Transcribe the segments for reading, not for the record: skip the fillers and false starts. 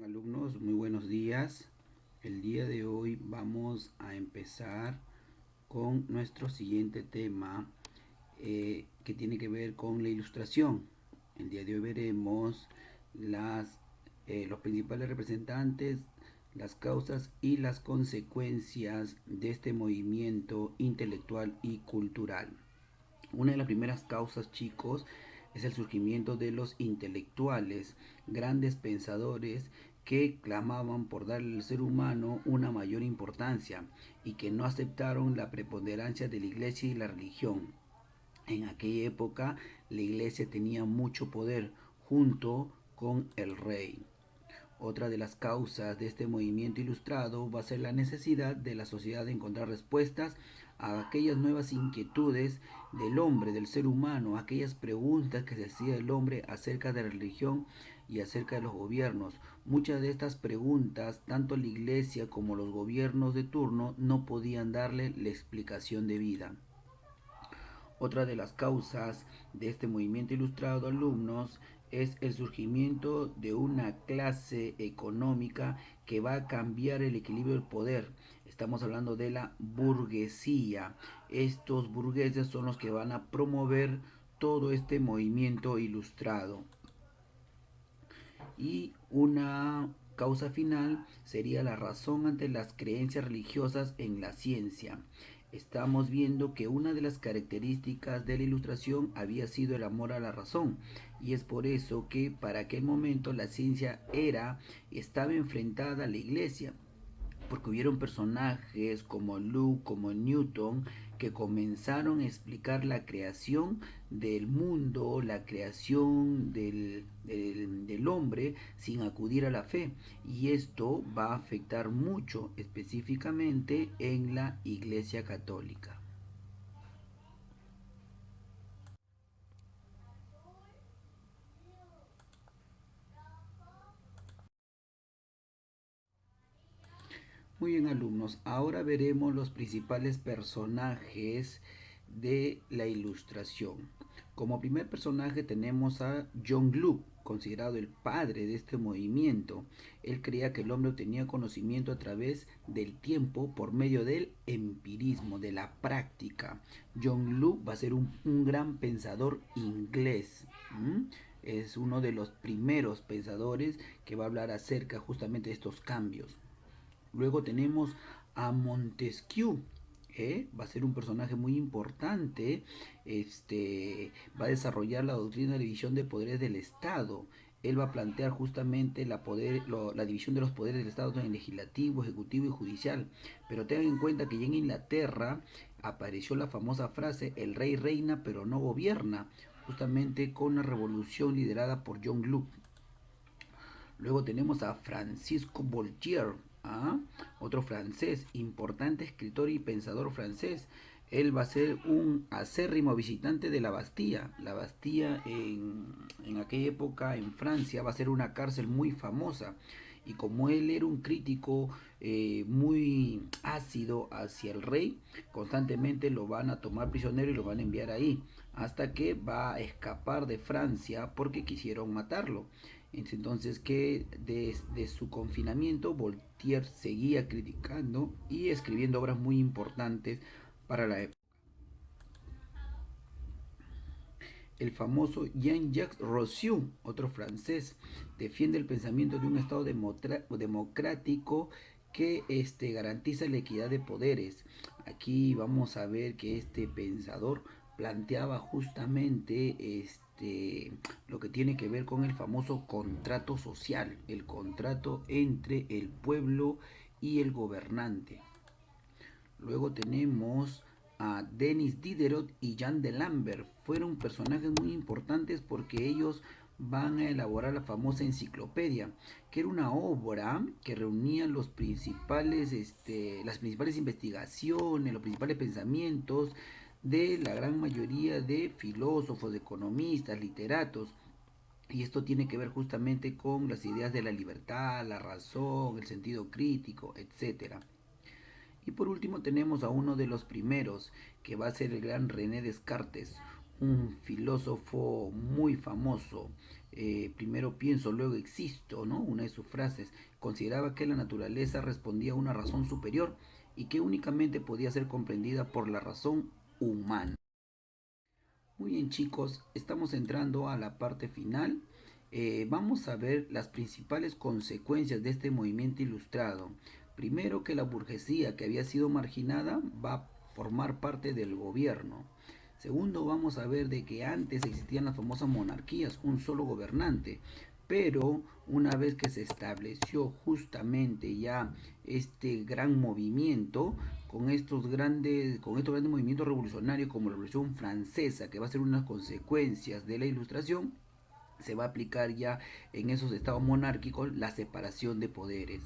Bien, alumnos, muy buenos días. El día de hoy vamos a empezar con nuestro siguiente tema que tiene que ver con la ilustración. El día de hoy veremos los principales representantes, las causas y las consecuencias de este movimiento intelectual y cultural. Una de las primeras causas, chicos, es el surgimiento de los intelectuales, grandes pensadores que clamaban por darle al ser humano una mayor importancia y que no aceptaron la preponderancia de la iglesia y la religión. En aquella época la iglesia tenía mucho poder junto con el rey. Otra de las causas de este movimiento ilustrado va a ser la necesidad de la sociedad de encontrar respuestas a aquellas nuevas inquietudes del hombre, del ser humano, aquellas preguntas que se hacía el hombre acerca de la religión y acerca de los gobiernos. Muchas de estas preguntas, tanto la iglesia como los gobiernos de turno no podían darle la explicación debida. Otra de las causas de este movimiento ilustrado, alumnos, es el surgimiento de una clase económica que va a cambiar el equilibrio del poder. Estamos hablando de la burguesía. Estos burgueses son los que van a promover todo este movimiento ilustrado. Y una causa final sería la razón ante las creencias religiosas en la ciencia. Estamos viendo que una de las características de la ilustración había sido el amor a la razón, y es por eso que para aquel momento la ciencia estaba enfrentada a la iglesia, porque hubieron personajes como Luke, como Newton, que comenzaron a explicar la creación del mundo, la creación del hombre sin acudir a la fe. Y esto va a afectar mucho específicamente en la Iglesia Católica. Muy bien, alumnos, ahora veremos los principales personajes de la ilustración. Como primer personaje tenemos a John Gluck, considerado el padre de este movimiento. Él creía que el hombre obtenía conocimiento a través del tiempo por medio del empirismo, de la práctica. John Gluck va a ser un gran pensador inglés. Es uno de los primeros pensadores que va a hablar acerca justamente de estos cambios. Luego tenemos a Montesquieu. Va a ser un personaje muy importante. Va a desarrollar la doctrina de la división de poderes del Estado. Él va a plantear justamente la división de los poderes del Estado en legislativo, ejecutivo y judicial. Pero tengan en cuenta que ya en Inglaterra apareció la famosa frase: el rey reina pero no gobierna, justamente con la revolución liderada por John Gluck. Luego tenemos a Francisco Voltaire, ¿ah? Otro francés, importante escritor y pensador francés. Él va a ser un acérrimo visitante de la Bastilla. La Bastilla en aquella época en Francia va a ser una cárcel muy famosa. Y como él era un crítico muy ácido hacia el rey, constantemente lo van a tomar prisionero y lo van a enviar ahí, hasta que va a escapar de Francia porque quisieron matarlo. Entonces que desde su confinamiento Voltaire seguía criticando y escribiendo obras muy importantes para la época. El famoso Jean-Jacques Rousseau, otro francés, defiende el pensamiento de un Estado democrático que garantiza la equidad de poderes. Aquí vamos a ver que este pensador planteaba justamente lo que tiene que ver con el famoso contrato social, el contrato entre el pueblo y el gobernante. Luego tenemos a Denis Diderot y Jean de Lambert. Fueron personajes muy importantes porque ellos van a elaborar la famosa enciclopedia, que era una obra que reunía las principales investigaciones, los principales pensamientos de la gran mayoría de filósofos, de economistas, literatos. Y esto tiene que ver justamente con las ideas de la libertad, la razón, el sentido crítico, etcétera. Y por último tenemos a uno de los primeros, que va a ser el gran René Descartes, un filósofo muy famoso. Primero pienso, luego existo, ¿no? Una de sus frases. Consideraba que la naturaleza respondía a una razón superior y que únicamente podía ser comprendida por la razón humana. Muy bien chicos, estamos entrando a la parte final. Vamos a ver las principales consecuencias de este movimiento ilustrado. Primero, que la burguesía que había sido marginada va a formar parte del gobierno. Segundo, vamos a ver de que antes existían las famosas monarquías, un solo gobernante. Pero una vez que se estableció justamente ya este gran movimiento, con estos grandes movimientos revolucionarios como la Revolución Francesa, que va a ser unas consecuencias de la Ilustración, se va a aplicar ya en esos estados monárquicos la separación de poderes.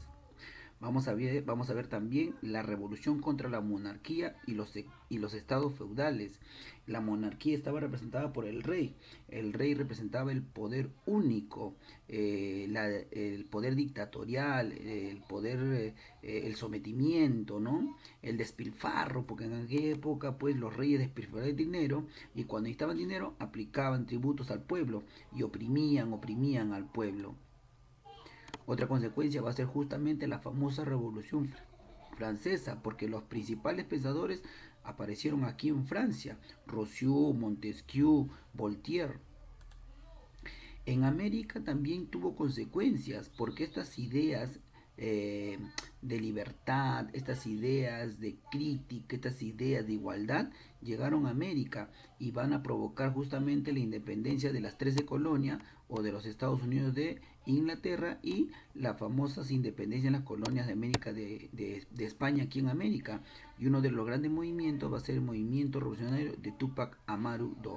Vamos a ver también la revolución contra la monarquía y los estados feudales. La monarquía estaba representada por el rey. El rey representaba el poder único, el poder dictatorial, el poder, el sometimiento, ¿no? El despilfarro, porque en aquella época pues los reyes despilfarraban dinero y cuando necesitaban dinero aplicaban tributos al pueblo y oprimían al pueblo. Otra consecuencia va a ser justamente la famosa Revolución Francesa, porque los principales pensadores aparecieron aquí en Francia: Rousseau, Montesquieu, Voltaire. En América también tuvo consecuencias, porque estas ideas eh, de libertad, estas ideas de crítica, estas ideas de igualdad llegaron a América y van a provocar justamente la independencia de las 13 colonias o de los Estados Unidos de Inglaterra y las famosas independencias en las colonias de América de España aquí en América. Y uno de los grandes movimientos va a ser el movimiento revolucionario de Tupac Amaru II.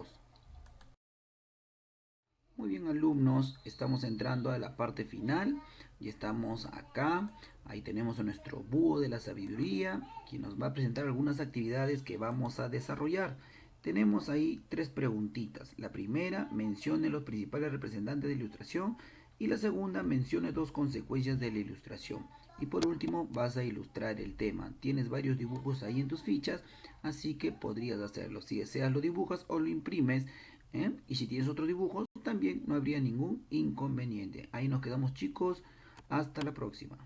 Muy bien alumnos, estamos entrando a la parte final y estamos acá. Ahí tenemos a nuestro búho de la sabiduría, quien nos va a presentar algunas actividades que vamos a desarrollar. Tenemos ahí tres preguntitas. La primera, mencione los principales representantes de la ilustración, y la segunda, mencione dos consecuencias de la ilustración. Y por último, vas a ilustrar el tema. Tienes varios dibujos ahí en tus fichas, así que podrías hacerlo. Si deseas, lo dibujas o lo imprimes, y si tienes otro dibujo, también no habría ningún inconveniente. Ahí nos quedamos chicos. Hasta la próxima.